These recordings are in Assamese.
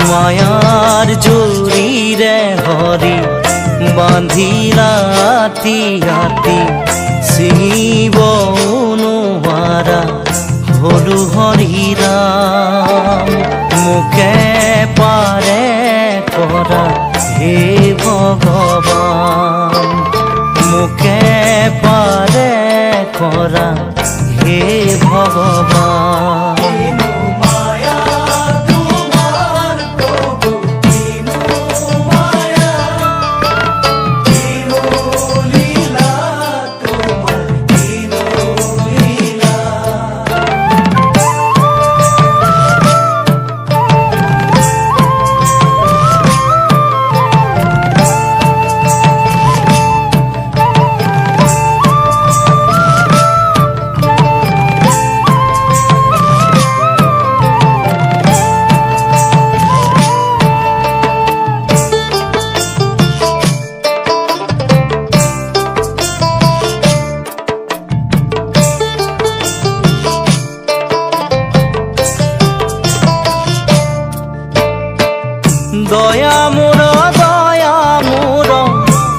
মায়াৰ জৰিৰে হৰি বান্ধিলা ৰাতি ৰাতি ছিঙিব নোৱাৰা হলু হৰিৰাম মুখে পাৰে কৰা হে ভগৱান মুখে পাৰে কৰা হে ভগৱান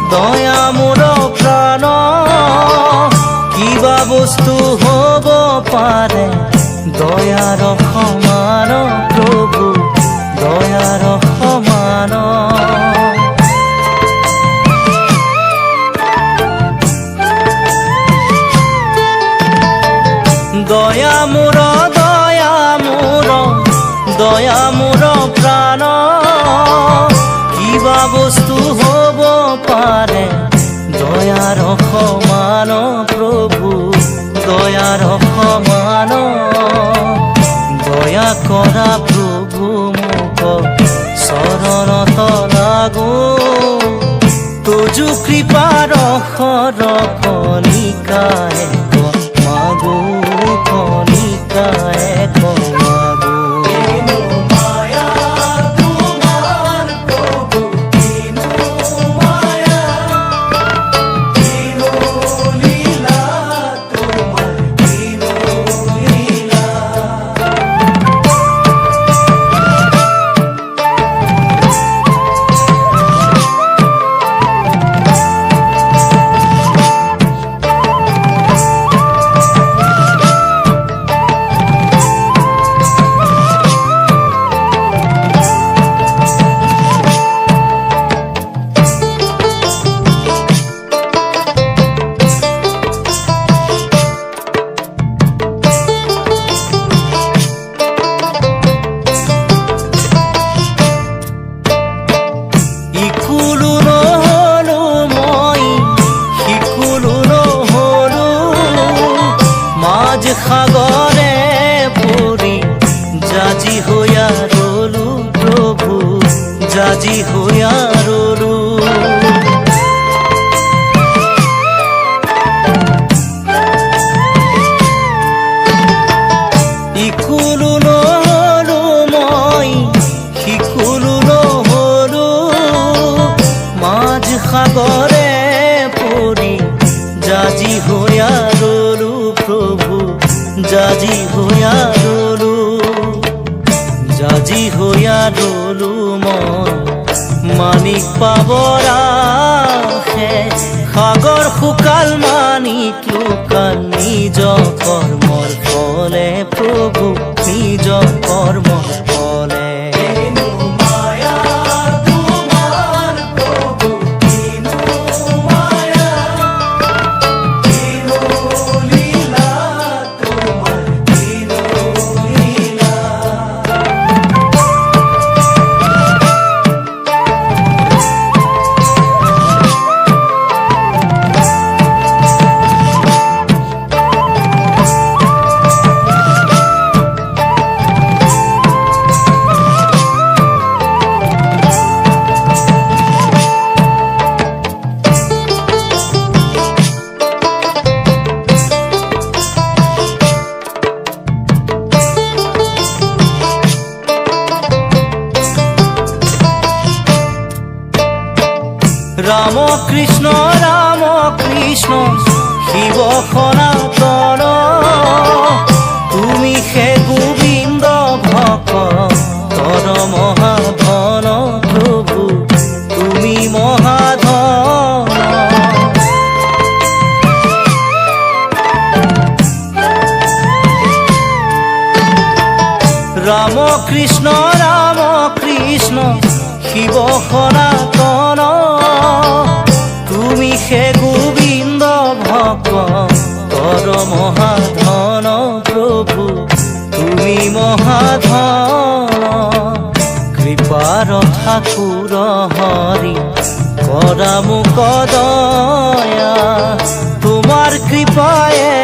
দয়া মোৰ প্ৰাণ কিবা বস্তু হ'ব পাৰে দয়াৰ সমান প্ৰভু দয়াৰ সমান দয়া মোৰ প্ৰাণ কিবা বস্তু হ'ব পাৰে দয়াৰ সমান প্ৰভু দয়াৰ সমান দয়া কৰা প্ৰভু মোক চৰণত লাগো তোজো কৃপাৰ কণিকায়ে মাগো কণিকায়ে মাগো সাগৰে পৰি জাজি হইয়া ৰলো প্ৰভু জাজি হইয়া ৰলো ইকুলো নহলো মই সিকুলো নহলো মাঝ সাগৰে পৰি জাজি হইয়া ৰলো প্ৰভু জাজি হইয়া ৰলো মই মানিক পাবৰ আশে সাগৰ শুকাল মানিক লুকাল নিজ কৰ্মৰ ফলে প্ৰভু নিজ কৰ্মৰ ফলে ৰাম কৃষ্ণ শিব সনাতন তুমি হে গোবিন্দ ভকতৰ মহাব ৰাম কৃষ্ণ শিৱ সনাতন তুমি হে গোবিন্দ ভক্তৰ মহাধন প্ৰভু তুমি মহাধন কৃপাৰ ঠাকুৰ হৰি কৰা মোক দয়া তোমাৰ কৃপায়ে